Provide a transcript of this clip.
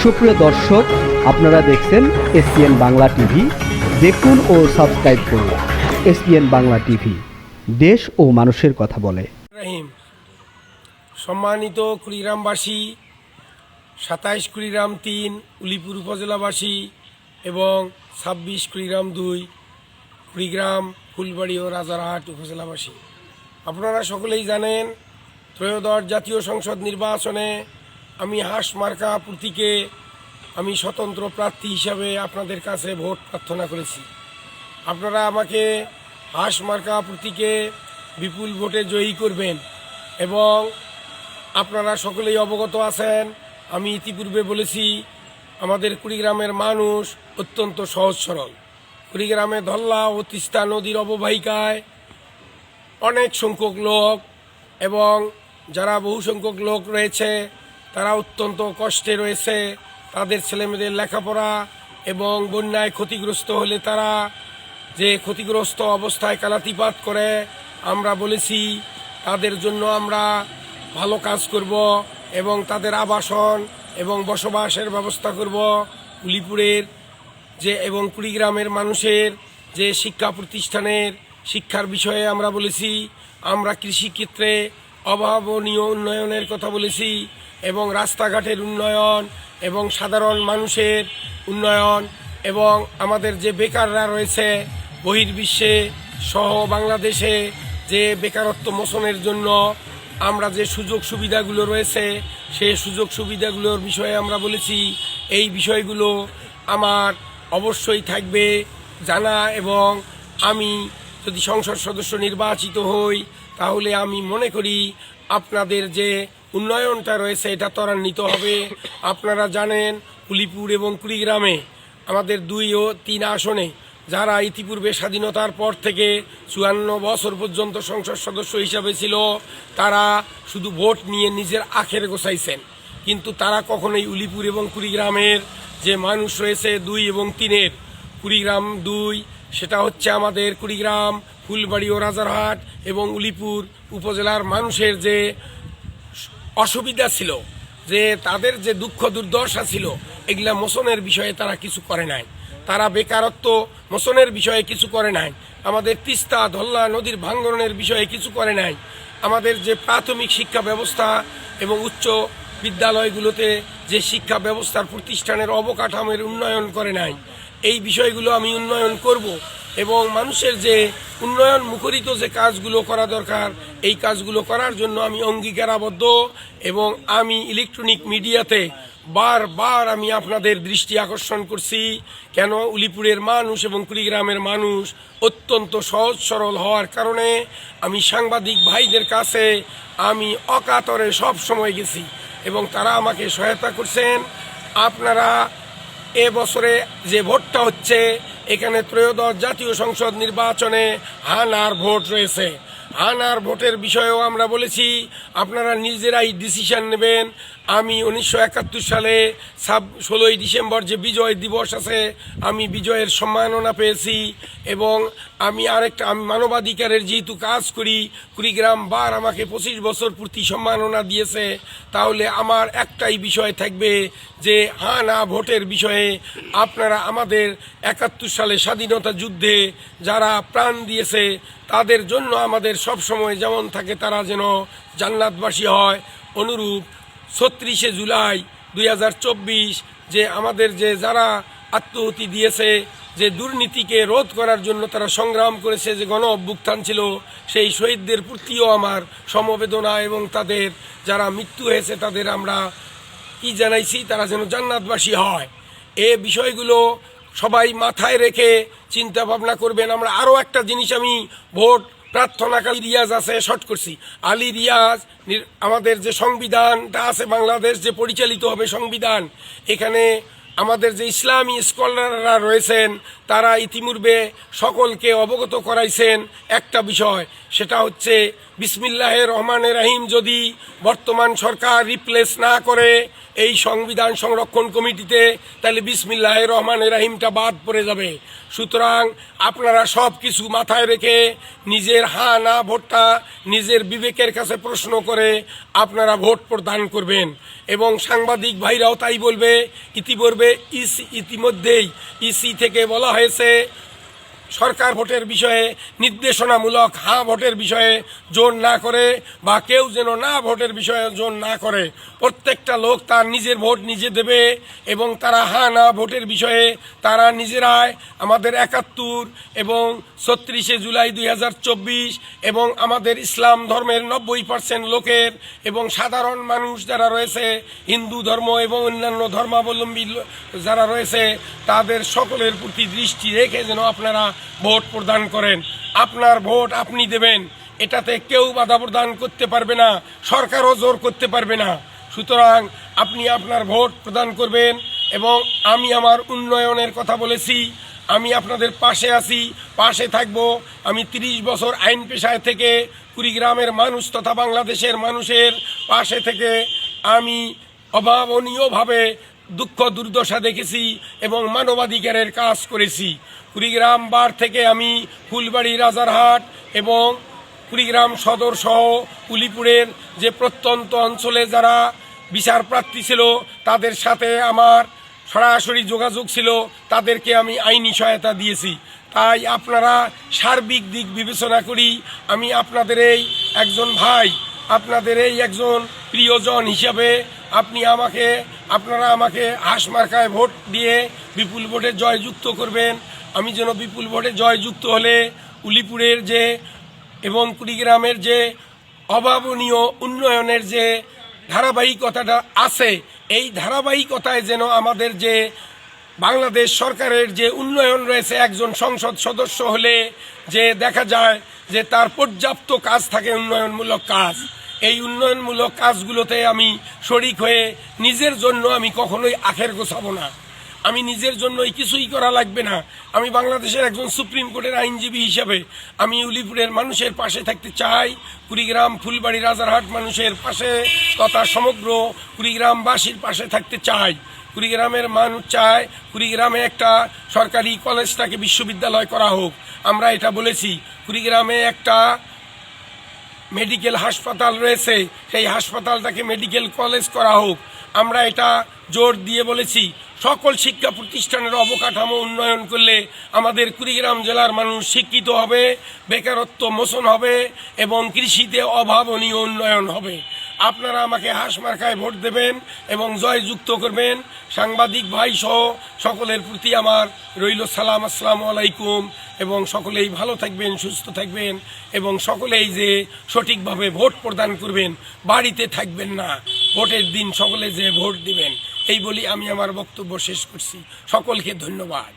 সুপ্রিয় দর্শক, আপনারা দেখছেন এসপিএন বাংলা টিভি। দেখুন ও সাবস্ক্রাইব করুন এসপিএন বাংলা টিভি, দেশ ও মানুষের কথা বলে। সম্মানিত কুড়িগ্রামবাসী, 27 কুড়িগ্রাম 3 উলিপুর উপজেলাবাসী এবং 26 কুড়িগ্রাম 2 কুড়িগ্রাম ফুলবাড়ি ও রাজারহাট উপজেলাবাসী, আপনারা সকলেই জানেন ত্রয়োদশ জাতীয় সংসদ নির্বাচনে আমি হাঁস মার্কা প্রতীকে আমি স্বতন্ত্র প্রার্থী হিসাবে আপনাদের কাছে ভোট প্রার্থনা করেছি। আপনারা আমাকে হাঁস মার্কা প্রতীকে বিপুল ভোটে জয়ী করবেন এবং আপনারা সকলেই অবগত আছেন, আমি ইতিপূর্বে বলেছি আমাদের কুড়িগ্রামের মানুষ অত্যন্ত সহজ সরল। কুড়িগ্রামে ধল্লা ও তিস্তা নদীর অববাহিকায় অনেক সংখ্যক লোক এবং যারা বহু সংখ্যক লোক রয়েছে তারা অত্যন্ত কষ্টে রয়েছে। তাদের ছেলেমেয়েদের লেখাপড়া এবং বন্যায় ক্ষতিগ্রস্ত হলে তারা যে ক্ষতিগ্রস্ত অবস্থায় কালাতিপাত করে, আমরা বলেছি তাদের জন্য আমরা ভালো কাজ করব এবং তাদের আবাসন এবং বসবাসের ব্যবস্থা করব। উলিপুরের যে এবং কুড়িগ্রামের মানুষের যে শিক্ষা প্রতিষ্ঠানের শিক্ষার বিষয়ে আমরা বলেছি, আমরা কৃষিক্ষেত্রে অভাবনীয় উন্নয়নের কথা বলেছি এবং রাস্তাঘাটের উন্নয়ন এবং সাধারণ মানুষের উন্নয়ন এবং আমাদের যে বেকাররা রয়েছে বহির্বিশ্বে সহ বাংলাদেশে যে বেকারত্ব মোচনের জন্য আমরা যে সুযোগ সুবিধাগুলো রয়েছে সেই সুযোগ সুবিধাগুলোর বিষয়ে আমরা বলেছি। এই বিষয়গুলো আমার অবশ্যই থাকবে জানা এবং আমি যদি সংসদ সদস্য নির্বাচিত হই তাহলে আমি মনে করি আপনাদের যে উন্নয়নটা রয়েছে এটা ত্বরান্বিত হবে। আপনারা জানেন উলিপুর এবং কুড়িগ্রামে আমাদের 2 ও 3 আসনে যারা ইতিপূর্বে স্বাধীনতার পর থেকে 54 বছর পর্যন্ত সংসদ সদস্য হিসাবে ছিল তারা শুধু ভোট নিয়ে নিজের আখের গোছাইছেন, কিন্তু তারা কখনোই উলিপুর এবং কুড়িগ্রামের যে মানুষ রয়েছে 2 এবং 3-এর, কুড়িগ্রাম 2 সেটা হচ্ছে আমাদের কুড়িগ্রাম ফুলবাড়ি ও রাজারহাট এবং উলিপুর উপজেলার মানুষের যে অসুবিধা ছিল, যে তাদের যে দুঃখ দুর্দশা ছিল, এগুলা মোচনের বিষয়ে তারা কিছু করে নাই। তারা বেকারত্ব মোচনের বিষয়ে কিছু করে নাই। আমাদের তিস্তা ধল্লা নদীর ভাঙ্গনের বিষয়ে কিছু করে নাই। আমাদের যে প্রাথমিক শিক্ষা ব্যবস্থা এবং উচ্চ বিদ্যালয়গুলোতে যে শিক্ষা ব্যবস্থার প্রতিষ্ঠানের অবকাঠামোর উন্নয়ন করে নাই। এই বিষয়গুলো আমি উন্নয়ন করব এবং মানুষের যে উন্নয়ন মুখরিত যে কাজগুলো করা দরকার এই কাজগুলো করার জন্য আমি অঙ্গীকারাবদ্ধ এবং আমি ইলেকট্রনিক মিডিয়াতে বারবার আমি আপনাদের দৃষ্টি আকর্ষণ করছি। কেন উলিপুরের মানুষ এবং কুড়িগ্রামের মানুষ অত্যন্ত সহজ সরল হওয়ার কারণে আমি সাংবাদিক ভাইদের কাছে আমি অকাতরে সব সময় গেছি এবং তারা আমাকে সহায়তা করছেন। আপনারা এবছরে যে ভোটটা হচ্ছে এখানে ত্রয়োদশ জাতীয় সংসদ নির্বাচনে হানার ভোট রয়েছে। হানার ভোটের বিষয়েও আমরা বলেছি আপনারা নিজেরাই ডিসিশন নেবেন। আমি 1971 সালে 16ই ডিসেম্বর যে বিজয় দিবস আছে আমি বিজয়ের সম্মাননা পেয়েছি এবং আমি মানবাধিকারের যেহেতু কাজ করি, কুড়িগ্রাম বার আমাকে 25 বছর পূর্তি সম্মাননা দিয়েছে। তাহলে আমার একটাই বিষয় থাকবে যে হানা ভোটের বিষয়ে আপনারা আমাদের 71 সালে স্বাধীনতা যুদ্ধে যারা প্রাণ দিয়েছে তাদের জন্য আমাদের সব সময় যেমন থাকে তারা যেন জান্নাতবাসী হয়। অনুরূপ 36শে জুলাই 2024 যে আমাদের যে যারা আত্মহতি দিয়েছে, যে দুর্নীতিকে রোধ করার জন্য তারা সংগ্রাম করেছে, যে গণ অভ্যুত্থান ছিল, সেই শহীদদের প্রতিও আমার সমবেদনা এবং তাদের যারা মৃত্যু হয়েছে তাদের আমরা কি জানাইছি তারা যেন জান্নাতবাসী হয়। এ বিষয়গুলো সবাই মাথায় রেখে চিন্তা ভাবনা করবেন। আমরা আরও একটা জিনিস আমি ভোট প্রার্থনাকারী রিয়াজ আছে শর্ট করছি, আলী রিয়াজ আমাদের যে সংবিধানটা আছে বাংলাদেশ যে পরিচালিত হবে সংবিধান, এখানে আমাদের যে ইসলামী স্কলাররা রয়েছেন তারা ইতিপূর্বে সকলকে অবগত করাইছেন একটা বিষয়, সেটা হচ্ছে বিসমিল্লাহির রহমানির রহিম যদি বর্তমান সরকার রিপ্লেস না করে এই সংবিধান সংরক্ষণ কমিটিতে তাহলে বিসমিল্লাহির রহমানির রহিমটা বাদ পড়ে যাবে। সুতরাং আপনারা সব কিছু মাথায় রেখে নিজের হ্যাঁ না ভোটটা নিজের বিবেকের কাছে প্রশ্ন করে আপনারা ভোট প্রদান করবেন এবং সাংবাদিক ভাইরাও তাই বলবে। ইতিমধ্যেই ইসি থেকে বলা হয়েছে সরকার ভোটের বিষয়ে নির্দেশনামূলক হ্যাঁ ভোটের বিষয়ে জোর না করে, বা কেউ যেন না ভোটের বিষয়ে জোর না করে। প্রত্যেকটা লোক তার নিজের ভোট নিজে দেবে এবং তারা হ্যাঁ না ভোটের বিষয়ে তারা নিজেরাই আমাদের 71 এবং 36শে জুলাই 2024 এবং আমাদের ইসলাম ধর্মের 90% লোকের এবং সাধারণ মানুষ যারা রয়েছে, হিন্দু ধর্ম এবং অন্যান্য ধর্মাবলম্বী যারা রয়েছে, তাদের সকলের প্রতি দৃষ্টি রেখে যেন আপনারা ভোট প্রদান করেন। আপনার ভোট আপনি দেবেন, এটাতে কেউ বাধা প্রদান করতে পারবে না, সরকারও জোর করতে পারবে না। সুতরাং আপনি আপনার ভোট প্রদান করবেন। এবং আমি আমার উন্নয়নের কথা বলেছি, আমি আপনাদের পাশে আছি, পাশে থাকব। আমি 30 বছর আইন পেশায় থেকে কুড়িগ্রামের মানুষ তথা বাংলাদেশের মানুষের পাশে থেকে আমি অভাবনীয়ভাবে দুঃখ দুর্দশা দেখেছি এবং মানবাধিকারের কাজ করেছি। কুড়িগ্রাম বার থেকে আমি ফুলবাড়ি, রাজারহাট এবং কুড়িগ্রাম সদর সহ উলিপুরের যে প্রত্যন্ত অঞ্চলে যারা বিচার প্রার্থী ছিল তাদের সাথে আমার সরাসরি যোগাযোগ ছিল, তাদেরকে আমি আইনি সহায়তা দিয়েছি। তাই আপনারা সার্বিক দিক বিবেচনা করি আমি আপনাদের এই একজন ভাই, আপনাদের এই একজন প্রিয়জন হিসাবে আপনারা আমাকে হাঁস মার্কায় ভোট দিয়ে বিপুল ভোটে জয়যুক্ত করবেন। আমি যেন বিপুল ভোটে জয়যুক্ত হলে উলিপুরের যে এবং কুড়িগ্রামের যে অভাবনীয় উন্নয়নের যে ধারাবাহিকতাটা আছে, এই ধারাবাহিকতায় যেন আমাদের যে বাংলাদেশ সরকারের যে উন্নয়ন রয়েছে, একজন সংসদ সদস্য হলে যে দেখা যায় যে তার পর্যাপ্ত কাজ থাকে উন্নয়নমূলক কাজ। এই উন্নয়নমূলক কাজগুলোতে আমি শরিক হয়ে নিজের জন্য আমি কখনোই আখের গোছাবো না। আমি নিজের জন্যই কিছুই করা লাগবে না। আমি বাংলাদেশের একজন সুপ্রিম কোর্টের আইনজীবী হিসাবে আমি উলিপুরের মানুষের পাশে থাকতে চাই, কুড়িগ্রাম, ফুলবাড়ি, রাজারহাট মানুষের পাশে তথা সমগ্র কুড়িগ্রামবাসীর পাশে থাকতে চাই। কুড়িগ্রামের মানুষ চায় কুড়িগ্রামে একটা সরকারি কলেজটাকে বিশ্ববিদ্যালয় করা হোক। আমরা এটা বলেছি। কুড়িগ্রামে একটা মেডিকেল হাসপাতাল রয়েছে, সেই হাসপাতালটাকে মেডিকেল কলেজ করা হোক। আমরা এটা জোর দিয়ে বলেছি। সকল শিক্ষা প্রতিষ্ঠানের অবকাঠামো উন্নয়ন করলে আমাদের কুড়িগ্রাম জেলার মানুষ শিক্ষিত হবে, বেকারত্ব মোচন হবে এবং কৃষিতে অভাবনীয় উন্নয়ন হবে। আপনারা আমাকে হাঁস মার্কায় ভোট দেবেন এবং জয়যুক্ত করবেন। সাংবাদিক ভাই সহ সকলের প্রতি আমার রইল সালাম, আসসালামু আলাইকুম। এবং সকলেই ভালো থাকবেন, সুস্থ থাকবেন এবং সকলেই যে সঠিকভাবে ভোট প্রদান করবেন, বাড়িতে থাকবেন না, ভোটের দিন সকলে যে ভোট দিবেন। এই বলি আমি আমার বক্তব্য শেষ করছি। সকলকে ধন্যবাদ।